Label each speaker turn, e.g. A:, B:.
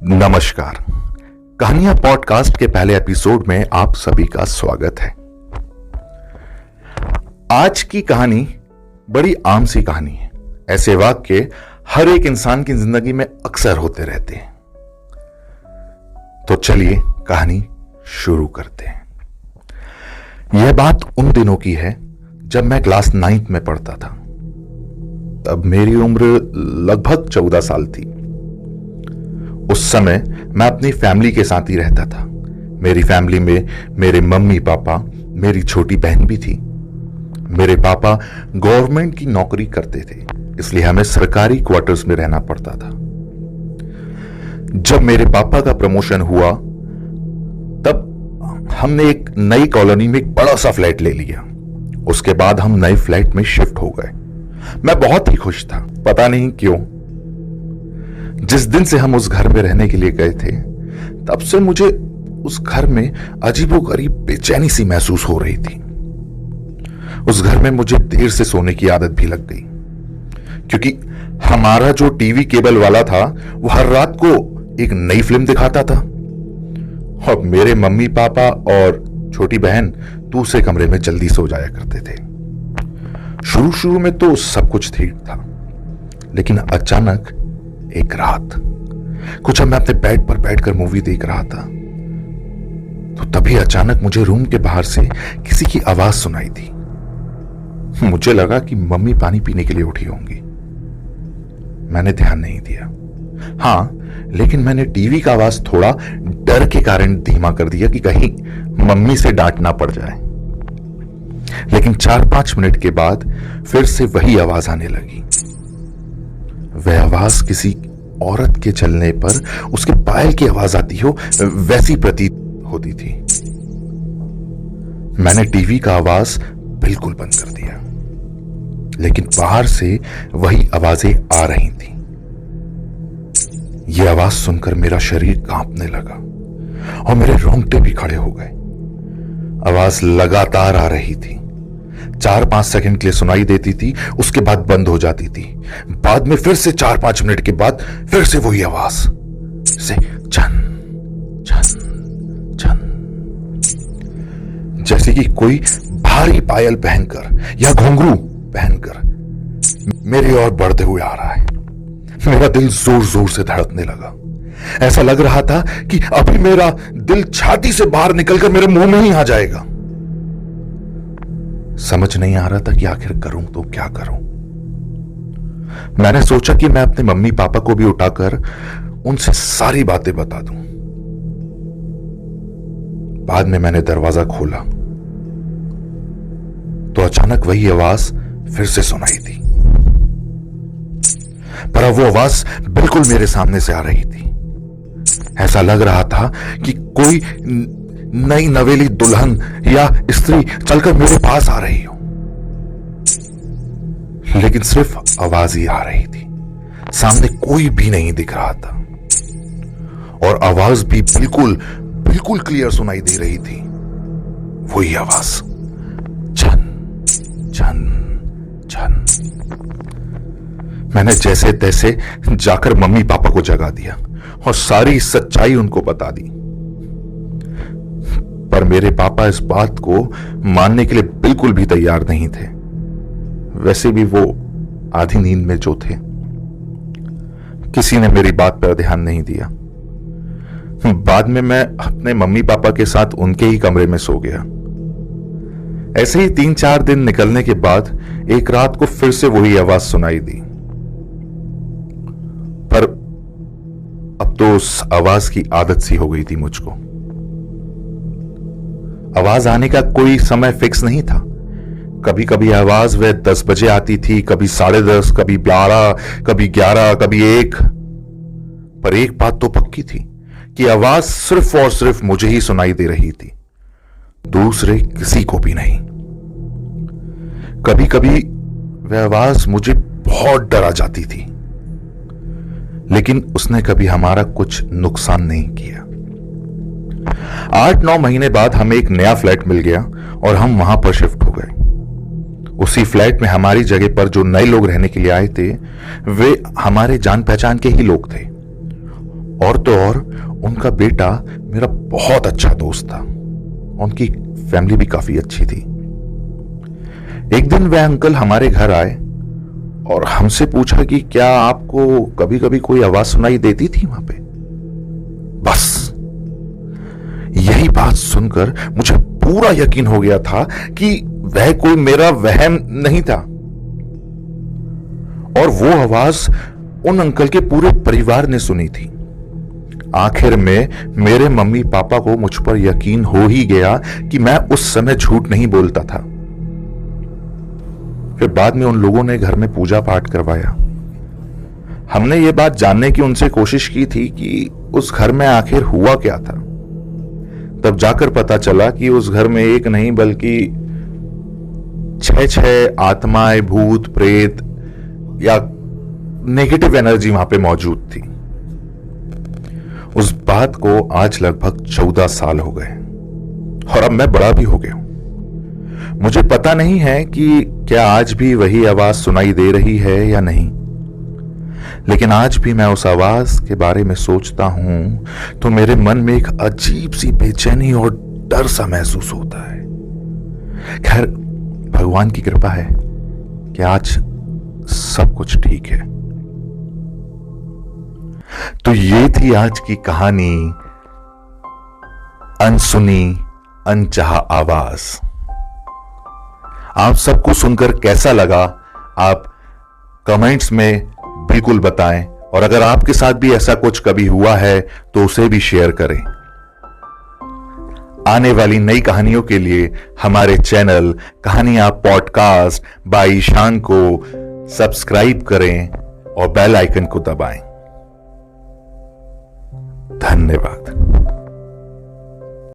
A: नमस्कार। कहानियां पॉडकास्ट के पहले एपिसोड में आप सभी का स्वागत है। आज की कहानी बड़ी आम सी कहानी है। ऐसे वाक्य हर एक इंसान की जिंदगी में अक्सर होते रहते हैं। तो चलिए कहानी शुरू करते हैं। यह बात उन दिनों की है जब मैं क्लास 9th में पढ़ता था। तब मेरी उम्र लगभग 14 साल थी। उस समय मैं अपनी फैमिली के साथ ही रहता था। मेरी फैमिली में मेरे मम्मी पापा, मेरी छोटी बहन भी थी। मेरे पापा गवर्नमेंट की नौकरी करते थे, इसलिए हमें सरकारी क्वार्टर्स में रहना पड़ता था। जब मेरे पापा का प्रमोशन हुआ तब हमने एक नई कॉलोनी में एक बड़ा सा फ्लैट ले लिया। उसके बाद हम नए फ्लैट में शिफ्ट हो गए। मैं बहुत ही खुश था, पता नहीं क्यों। जिस दिन से हम उस घर में रहने के लिए गए थे तब से मुझे उस घर में अजीबोगरीब बेचैनी सी महसूस हो रही थी। उस घर में मुझे देर से सोने की आदत भी लग गई, क्योंकि हमारा जो टीवी केबल वाला था वो हर रात को एक नई फिल्म दिखाता था और मेरे मम्मी पापा और छोटी बहन दूसरे कमरे में जल्दी सो जाया करते थे। शुरू में तो सब कुछ ठीक था, लेकिन अचानक एक रात कुछ मैं अपने बेड पर बैठकर मूवी देख रहा था तो तभी अचानक मुझे रूम के बाहर से किसी की आवाज सुनाई दी। मुझे लगा कि मम्मी पानी पीने के लिए उठी होंगी। मैंने ध्यान नहीं दिया। हां, लेकिन मैंने टीवी का आवाज थोड़ा डर के कारण धीमा कर दिया कि कहीं मम्मी से डांट ना पड़ जाए। लेकिन 4-5 मिनट के बाद फिर से वही आवाज आने लगी। वह आवाज किसी औरत के चलने पर उसके पायल की आवाज आती हो वैसी प्रतीत होती थी। मैंने टीवी का आवाज बिल्कुल बंद कर दिया, लेकिन बाहर से वही आवाजें आ रही थी। यह आवाज सुनकर मेरा शरीर कांपने लगा और मेरे रोंगटे भी खड़े हो गए। आवाज लगातार आ रही थी। 4-5 सेकंड के लिए सुनाई देती थी, उसके बाद बंद हो जाती थी। बाद में फिर से 4-5 मिनट के बाद फिर से वही आवाज से छन छन छन, जैसे कि कोई भारी पायल पहनकर या घुंघरू पहनकर मेरी ओर बढ़ते हुए आ रहा है। मेरा दिल जोर जोर से धड़कने लगा। ऐसा लग रहा था कि अभी मेरा दिल छाती से बाहर निकलकर मेरे मुंह में ही आ जाएगा। समझ नहीं आ रहा था कि आखिर करूं तो क्या करूं। मैंने सोचा कि मैं अपने मम्मी पापा को भी उठाकर उनसे सारी बातें बता दूं। बाद में मैंने दरवाजा खोला तो अचानक वही आवाज फिर से सुनाई दी, पर अब वो आवाज बिल्कुल मेरे सामने से आ रही थी। ऐसा लग रहा था कि कोई नई नवेली दुल्हन या स्त्री चलकर मेरे पास आ रही हो, लेकिन सिर्फ आवाज ही आ रही थी। सामने कोई भी नहीं दिख रहा था और आवाज भी बिल्कुल क्लियर सुनाई दे रही थी। वही आवाज, छन छन छन। मैंने जैसे तैसे जाकर मम्मी पापा को जगा दिया और सारी सच्चाई उनको बता दी, पर मेरे पापा इस बात को मानने के लिए बिल्कुल भी तैयार नहीं थे। वैसे भी वो आधी नींद में जो थे। किसी ने मेरी बात पर ध्यान नहीं दिया। बाद में मैं अपने मम्मी पापा के साथ उनके ही कमरे में सो गया। ऐसे ही 3-4 दिन निकलने के बाद एक रात को फिर से वही आवाज सुनाई दी, पर अब तो उस आवाज की आदत सी हो गई थी मुझको। आवाज आने का कोई समय फिक्स नहीं था। कभी कभी आवाज वह 10 बजे आती थी, कभी 10:30, कभी 12, कभी 11, कभी 1। पर एक बात तो पक्की थी कि आवाज सिर्फ और सिर्फ मुझे ही सुनाई दे रही थी, दूसरे किसी को भी नहीं। कभी कभी वह आवाज मुझे बहुत डरा जाती थी, लेकिन उसने कभी हमारा कुछ नुकसान नहीं किया। 8-9 महीने बाद हमें एक नया फ्लैट मिल गया और हम वहां पर शिफ्ट हो गए। उसी फ्लैट में हमारी जगह पर जो नए लोग रहने के लिए आए थे वे हमारे जान पहचान के ही लोग थे और तो और उनका बेटा मेरा बहुत अच्छा दोस्त था। उनकी फैमिली भी काफी अच्छी थी। एक दिन वह अंकल हमारे घर आए और हमसे पूछा कि क्या आपको कभी कभी कोई आवाज सुनाई देती थी वहां पे। बस यही बात सुनकर मुझे पूरा यकीन हो गया था कि वह कोई मेरा वहम नहीं था। और वो आवाज उन अंकल के पूरे परिवार ने सुनी थी। आखिर में मेरे मम्मी पापा को मुझ पर यकीन हो ही गया कि मैं उस समय झूठ नहीं बोलता था। फिर बाद में उन लोगों ने घर में पूजा पाठ करवाया। हमने ये बात जानने की उनसे कोशिश की थी कि उस घर में आखिर हुआ क्या था। तब जाकर पता चला कि उस घर में एक नहीं बल्कि 6 आत्माएं, भूत प्रेत या नेगेटिव एनर्जी वहां पे मौजूद थी। उस बात को आज लगभग 14 साल हो गए और अब मैं बड़ा भी हो गया हूं। मुझे पता नहीं है कि क्या आज भी वही आवाज सुनाई दे रही है या नहीं, लेकिन आज भी मैं उस आवाज के बारे में सोचता हूं तो मेरे मन में एक अजीब सी बेचैनी और डर सा महसूस होता है। खैर, भगवान की कृपा है कि आज सब कुछ ठीक है। तो ये थी आज की कहानी, अनसुनी अनचाहा आवाज। आप सबको सुनकर कैसा लगा, आप कमेंट्स में बिल्कुल बताएं। और अगर आपके साथ भी ऐसा कुछ कभी हुआ है तो उसे भी शेयर करें। आने वाली नई कहानियों के लिए हमारे चैनल कहानियां पॉडकास्ट बाय ईशान को सब्सक्राइब करें और बेल आइकन को दबाएं। धन्यवाद।